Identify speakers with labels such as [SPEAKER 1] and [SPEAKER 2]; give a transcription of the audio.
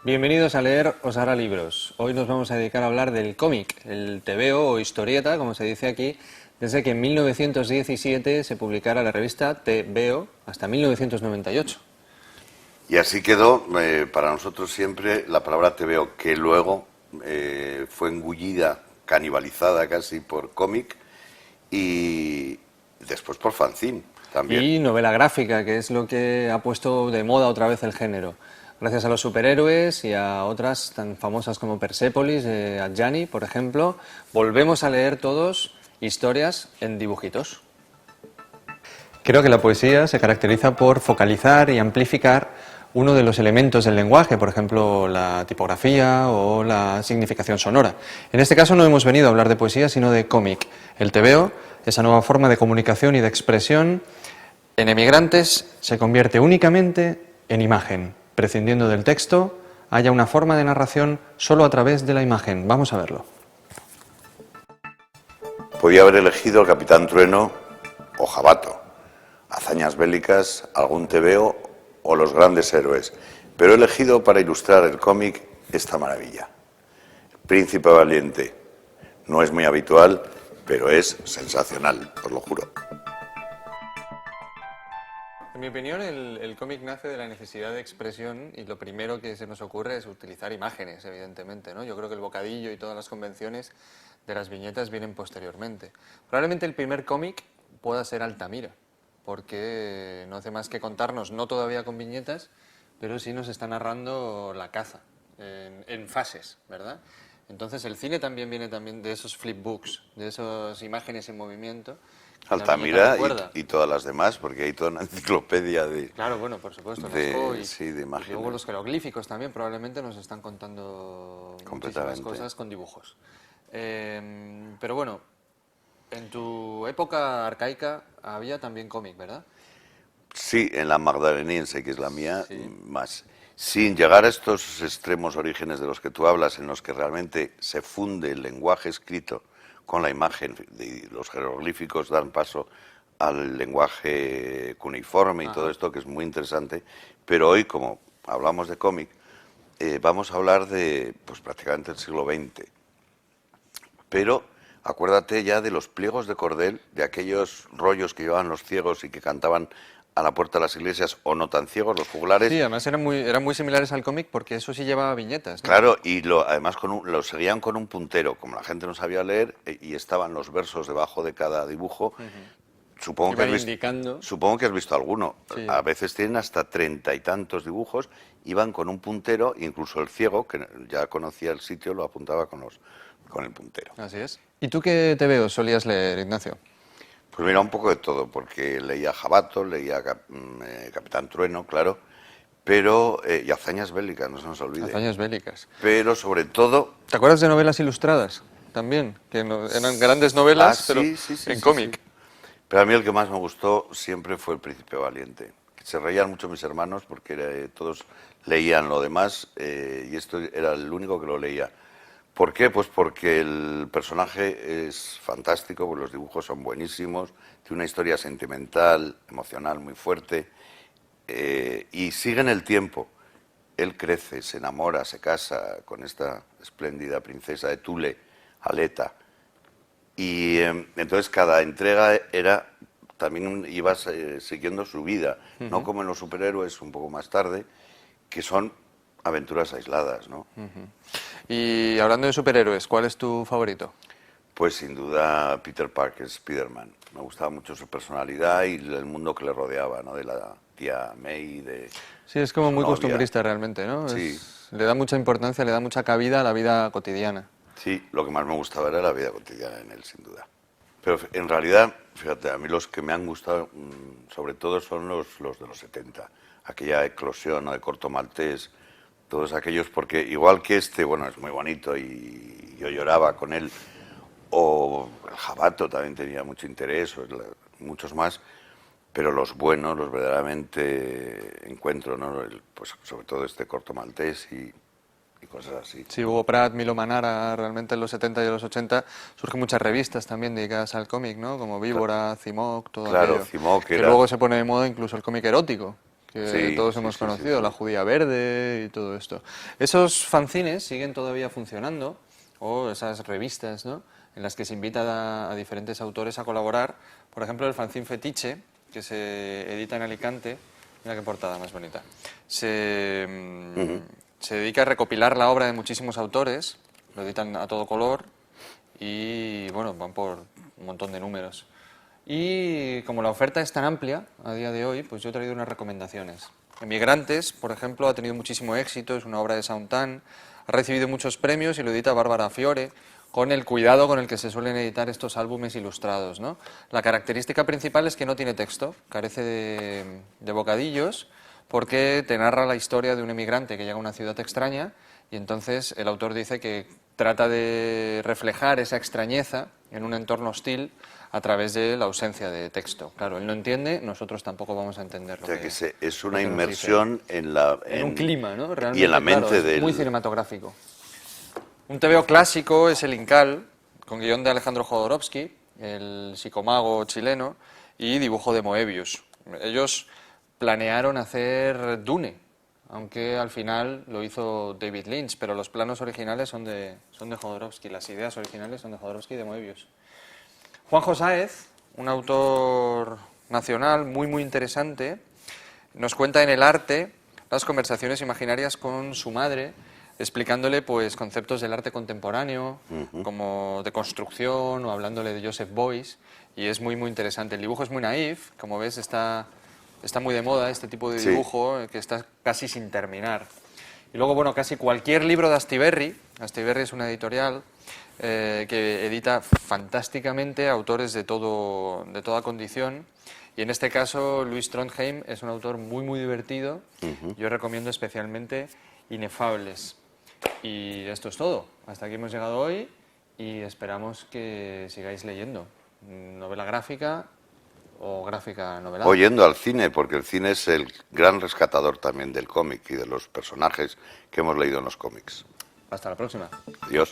[SPEAKER 1] Bienvenidos a leer Osara Libros. Hoy nos vamos a dedicar a hablar del cómic, el tebeo o historieta, como se dice aquí, desde que en 1917 se publicara la revista Tebeo hasta 1998.
[SPEAKER 2] Y así quedó para nosotros siempre la palabra tebeo, que luego fue engullida, canibalizada casi por cómic y después por fanzine también.
[SPEAKER 1] Y novela gráfica, que es lo que ha puesto de moda otra vez el género. Gracias a los superhéroes y a otras tan famosas como Persépolis, Adjani, por ejemplo, volvemos a leer todos historias en dibujitos. Creo que la poesía se caracteriza por focalizar y amplificar uno de los elementos del lenguaje, por ejemplo, la tipografía o la significación sonora. En este caso no hemos venido a hablar de poesía, sino de cómic. El tebeo, esa nueva forma de comunicación y de expresión, en Emigrantes se convierte únicamente en imagen. Prescindiendo del texto, haya una forma de narración solo a través de la imagen. Vamos a verlo.
[SPEAKER 2] Podía haber elegido el Capitán Trueno o Jabato, hazañas bélicas, algún tebeo o los grandes héroes, pero he elegido para ilustrar el cómic esta maravilla. Príncipe Valiente. No es muy habitual, pero es sensacional, os lo juro.
[SPEAKER 1] En mi opinión, el cómic nace de la necesidad de expresión y lo primero que se nos ocurre es utilizar imágenes, evidentemente, ¿no? Yo creo que el bocadillo y todas las convenciones de las viñetas vienen posteriormente. Probablemente el primer cómic pueda ser Altamira, porque no hace más que contarnos, no todavía con viñetas, pero sí nos está narrando la caza, en fases, ¿verdad? Entonces el cine también viene de esos flipbooks, de esas imágenes en movimiento.
[SPEAKER 2] Altamira y todas las demás, porque hay toda una enciclopedia de...
[SPEAKER 1] Claro, bueno, por supuesto.
[SPEAKER 2] De imágenes.
[SPEAKER 1] Y luego los jeroglíficos también probablemente nos están contando muchísimas cosas con dibujos. Pero bueno, en tu época arcaica había también cómic, ¿verdad?
[SPEAKER 2] Sí, en la magdaleniense, que es la mía,
[SPEAKER 1] sí.
[SPEAKER 2] Más. Sin llegar a estos extremos orígenes de los que tú hablas, en los que realmente se funde el lenguaje escrito con la imagen, y los jeroglíficos dan paso al lenguaje cuneiforme y todo esto, que es muy interesante. Pero hoy, como hablamos de cómic, vamos a hablar de pues prácticamente el siglo XX. Pero acuérdate ya de los pliegos de cordel, de aquellos rollos que llevaban los ciegos y que cantaban a la puerta de las iglesias, o no tan ciegos, los juglares.
[SPEAKER 1] Sí, además eran muy similares al cómic porque eso sí llevaba viñetas, ¿no?
[SPEAKER 2] Claro, y además lo seguían con un puntero, como la gente no sabía leer, y estaban los versos debajo de cada dibujo. Supongo que has visto alguno. Sí. A veces tienen hasta 30 y tantos dibujos, iban con un puntero, incluso el ciego, que ya conocía el sitio, lo apuntaba con el puntero.
[SPEAKER 1] Así es. ¿Y tú qué tebeo solías leer, Ignacio?
[SPEAKER 2] Pues mira, un poco de todo, porque leía Jabato, leía Capitán Trueno, claro, pero y hazañas bélicas, no se nos olvide.
[SPEAKER 1] Hazañas bélicas.
[SPEAKER 2] Pero sobre todo...
[SPEAKER 1] ¿Te acuerdas de novelas ilustradas también? Que eran grandes novelas, pero en cómic.
[SPEAKER 2] Sí. Pero a mí el que más me gustó siempre fue El Príncipe Valiente. Se reían mucho mis hermanos porque todos leían lo demás y esto era el único que lo leía. ¿Por qué? Pues porque el personaje es fantástico, pues los dibujos son buenísimos, tiene una historia sentimental, emocional muy fuerte y sigue en el tiempo. Él crece, se enamora, se casa con esta espléndida princesa de Thule, Aleta. Y entonces cada entrega también iba siguiendo su vida, no como en los superhéroes un poco más tarde, que son aventuras aisladas, ¿no?
[SPEAKER 1] Y hablando de superhéroes, ¿cuál es tu favorito?
[SPEAKER 2] Pues sin duda Peter Parker, Spider-Man. Me gustaba mucho su personalidad y el mundo que le rodeaba, ¿no? De la tía May, de...
[SPEAKER 1] Sí, es como muy costumbrista realmente, ¿no?
[SPEAKER 2] Sí.
[SPEAKER 1] Le da mucha importancia, le da mucha cabida a la vida cotidiana.
[SPEAKER 2] Sí, lo que más me gustaba era la vida cotidiana en él, sin duda. Pero en realidad, fíjate, a mí los que me han gustado sobre todo son los de los 70. Aquella eclosión, ¿no? De Corto Maltés, todos aquellos, porque igual que bueno, es muy bonito y yo lloraba con él, o el Jabato también tenía mucho interés, o muchos más, pero los buenos, los verdaderamente encuentro, ¿no? Pues sobre todo Corto Maltés y cosas así.
[SPEAKER 1] Sí, Hugo Pratt, Milo Manara, realmente en los 70 y en los 80 surgen muchas revistas también dedicadas al cómic, ¿no? Como Víbora, Cimoc, todo aquello.
[SPEAKER 2] Cimoc
[SPEAKER 1] que luego se pone de moda incluso el cómic erótico. que
[SPEAKER 2] Sí,
[SPEAKER 1] todos
[SPEAKER 2] sí,
[SPEAKER 1] hemos
[SPEAKER 2] sí,
[SPEAKER 1] conocido,
[SPEAKER 2] sí, sí.
[SPEAKER 1] La Judía Verde y todo esto. Esos fanzines siguen todavía funcionando, o esas revistas, ¿no?, en las que se invita a diferentes autores a colaborar. Por ejemplo, el fanzine Fetiche, que se edita en Alicante. Mira qué portada más bonita. Se dedica a recopilar la obra de muchísimos autores, lo editan a todo color y, bueno, van por un montón de números. Y como la oferta es tan amplia a día de hoy, pues yo he traído unas recomendaciones. Emigrantes, por ejemplo, ha tenido muchísimo éxito, es una obra de Soundtan, ha recibido muchos premios y lo edita Bárbara Fiore, con el cuidado con el que se suelen editar estos álbumes ilustrados, ¿no? La característica principal es que no tiene texto, carece de bocadillos, porque te narra la historia de un emigrante que llega a una ciudad extraña y entonces el autor dice que trata de reflejar esa extrañeza en un entorno hostil a través de la ausencia de texto. Claro, él no entiende, nosotros tampoco vamos a entender
[SPEAKER 2] O sea, que es
[SPEAKER 1] lo
[SPEAKER 2] una
[SPEAKER 1] que nos
[SPEAKER 2] inmersión
[SPEAKER 1] dice.
[SPEAKER 2] en
[SPEAKER 1] Un clima, ¿no?
[SPEAKER 2] y en la
[SPEAKER 1] Realmente,
[SPEAKER 2] mente
[SPEAKER 1] claro, es
[SPEAKER 2] del...
[SPEAKER 1] muy cinematográfico. Un TVO clásico es El Incal, con guión de Alejandro Jodorowsky, el psicomago chileno, y dibujo de Moebius. Ellos planearon hacer Dune, aunque al final lo hizo David Lynch, pero los planos originales son de Jodorowsky, las ideas originales son de Jodorowsky y de Moebius. Juanjo Sáez, un autor nacional muy interesante, nos cuenta en El arte las conversaciones imaginarias con su madre, explicándole pues conceptos del arte contemporáneo, como de construcción, o hablándole de Joseph Beuys, y es muy interesante. El dibujo es muy naif, como ves está muy de moda este tipo de
[SPEAKER 2] Sí.
[SPEAKER 1] dibujo, que está casi sin terminar. Y luego, bueno, casi cualquier libro de Astiberri es una editorial que edita fantásticamente autores de toda condición, y en este caso Luis Trondheim es un autor muy divertido. Yo recomiendo especialmente Inefables. Y esto es todo. Hasta aquí hemos llegado hoy y esperamos que sigáis leyendo. Novela gráfica o gráfica novelada.
[SPEAKER 2] O yendo al cine, porque el cine es el gran rescatador también del cómic y de los personajes que hemos leído en los cómics.
[SPEAKER 1] Hasta la próxima.
[SPEAKER 2] Adiós.